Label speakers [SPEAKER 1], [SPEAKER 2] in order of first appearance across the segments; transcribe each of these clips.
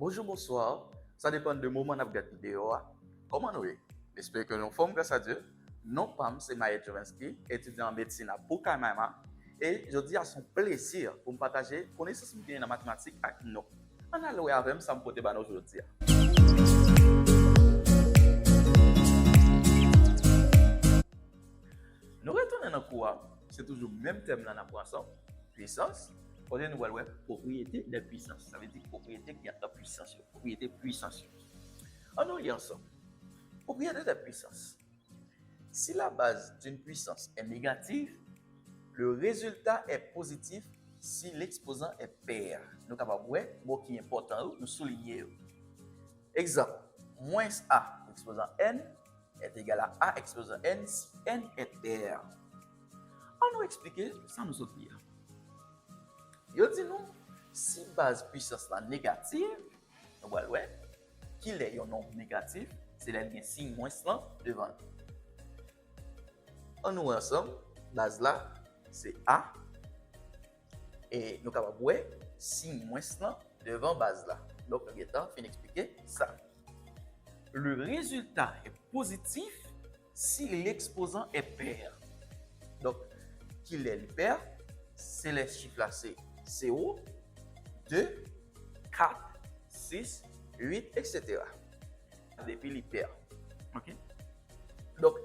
[SPEAKER 1] Bonjour, bonsoir. Ça dépend du moment où on regarde la vidéo. Comment nous est? J'espère que nous sommes grâce à Dieu. Non, pas, c'est Maïe Jovensky, étudiant en médecine à Pucallpa. Et je dis à son plaisir pour me partager connaissances en mathématiques avec nous. On a loué avec ça me porte ban aujourd'hui. Nous retournons dans le cours. C'est toujours le même thème dans la ensemble. Puissance. Pour nous voir propriété de puissance. Ça veut dire propriété qui a de puissance. Propriété puissance. On y ensemble. Propriété de puissance. Si la base d'une puissance est négative, le résultat est positif si l'exposant est pair. Nous sommes capables de voir mot qui est important, nous souligner. Exemple, moins A exposant N est égal à A exposant N si N est pair. On nous expliquer ça nous autres dire. Yo dit nous, si base puissance là négative, nous allons voir qu'il est un nombre négatif, c'est le lien signe moins là devant. On nous ensemble, base là, c'est A. Et nous allons voir signe moins là devant base là. Donc, nous allons finir expliquer ça. Le résultat est positif si l'exposant est pair. Donc, qu'il est pair, c'est les chiffres là, c'est 0, 2, 4, 6, 8, etc. Depuis les pairs. OK? Donc,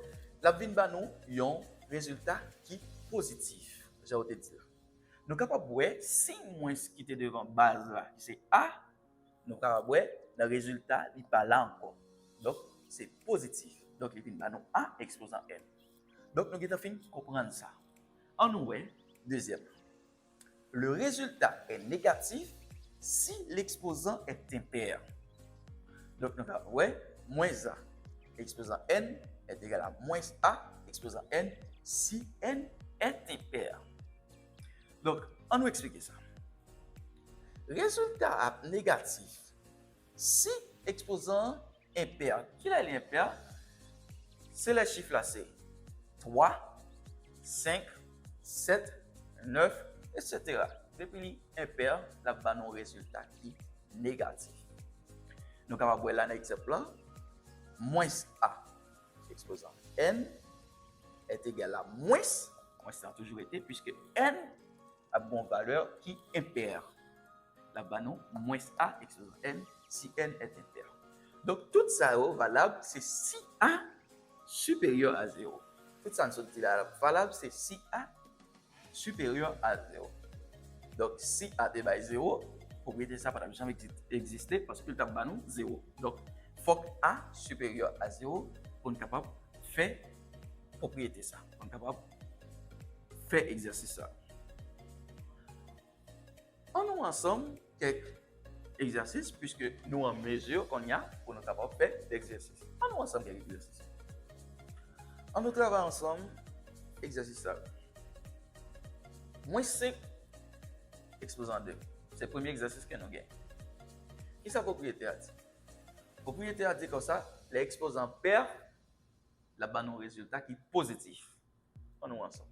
[SPEAKER 1] la vin ba nous yon résultat qui est positif. J'ai te dire. Nous capable voir si moins qui était devant base là, c'est A, nous capable voir le résultat il pas là encore. Donc, c'est positif. Donc, il vient ba nous A exposant N. Donc, nous avons fini de comprendre ça. En nous, deuxième. Le résultat est négatif si l'exposant est impair. Donc, nous avons moins A exposant N est égal à moins A exposant N si N est impair. Donc, on nous explique ça. Résultat négatif si exposant impair. Qui est l'impair? C'est les chiffres là, c'est 3, 5, 7, 9, etc. Depuis l'impair, là bas nos résultats qui négatif. Nous allons voir là dans l'exemple là, moins A exposant N est égal à moins ça a toujours été puisque N a bonne valeur qui est impair. Là-bas, non, moins A exposant N si N est impair. Donc, tout ça est valable, c'est si A supérieur à 0. Tout ça, nous dit là, valable, c'est si A supérieur à 0. Donc, si A est 0, propriété ça ne peut jamais exister parce que le temps nous 0. Donc, il faut que A supérieur à 0 pour être capable de faire propriété ça. Pour être capable de faire exercice ça. On a ensemble quelques exercices puisque nous en mesure qu'on y a pour nous capable de faire l'exercice. On a ensemble quelques exercices. On nous travaille ensemble exercice ça. Moins 5 exposant 2. C'est le premier exercice que nous gagnons. Qui sa propriété a dit? Propriété a dit comme ça, les exposants perdent là-bas nos résultats qui est positif. On nous ensemble.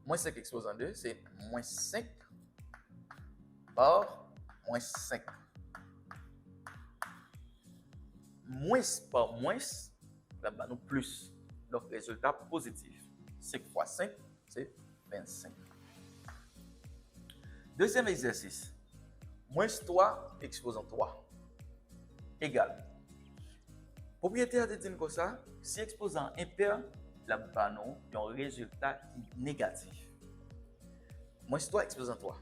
[SPEAKER 1] Moins 5 exposant 2, c'est moins 5 par moins 5. Moins par moins, là-bas nous plus. Donc résultat positif. 5 fois 5, c'est 25. Deuxième exercice. Moins 3 exposant 3 égale. Propriété a dit comme ça, si exposant impair, là-bas nous avons un résultat qui est négatif. Moins 3 exposant 3.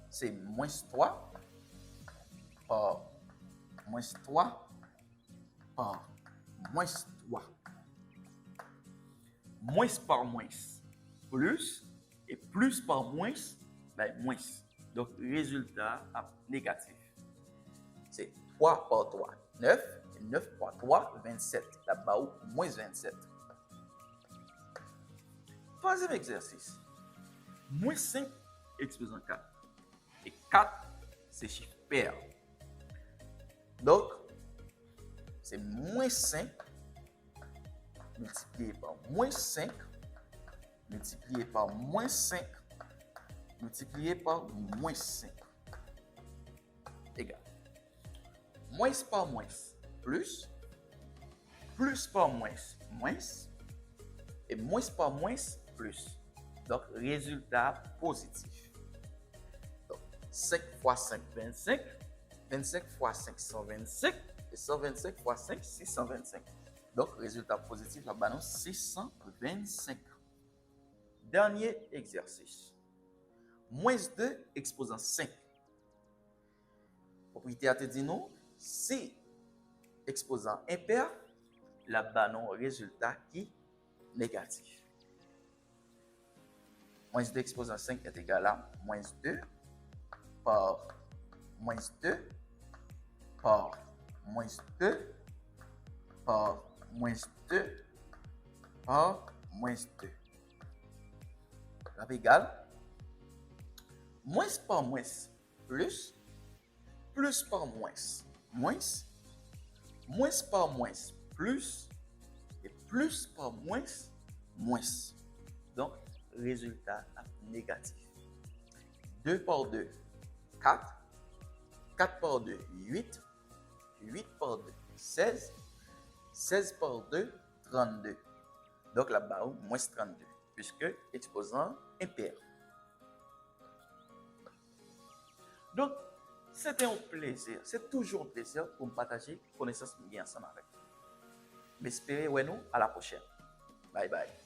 [SPEAKER 1] C'est moins 3 par moins 3 par moins 3. Moins par moins plus et plus par moins, ben moins. Donc résultat négatif. C'est 3 par 3, 9. 9 par 3, 27. Là-bas, moins 27. Troisième exercice. Moins 5 exposant 4. Et 4, c'est chiffre pair. Donc, c'est moins 5 multiplié par moins 5 multiplié par moins 5 multiplié par moins 5. égal. Moins par moins, plus. Plus par moins, moins. Et moins par moins, plus. Donc, résultat positif. Donc, 5 fois 5, 25. 25 fois 5, 125. Et 125 fois 5, 625. Donc, résultat positif, la balance 625. Dernier exercice. Moins 2 exposant 5. Propriété a te dit nous, si exposant impair, la balance résultat qui négatif. Moins 2 exposant 5 est égal à moins 2 par moins 2 par moins 2 par moins 2 par moins 2. La égale moins par moins plus, plus par moins moins, moins par moins plus, et plus par moins moins. Donc, résultat négatif. 2 par 2, 4. 4 par 2, 8. 8 par 2, 16. 16 par 2, 32. Donc, là-bas, moins 32, puisque exposant impair. Donc, c'était un plaisir. C'est toujours un plaisir pour me partager connaissances ensemble avec vous. J'espère nous à la prochaine. Bye bye.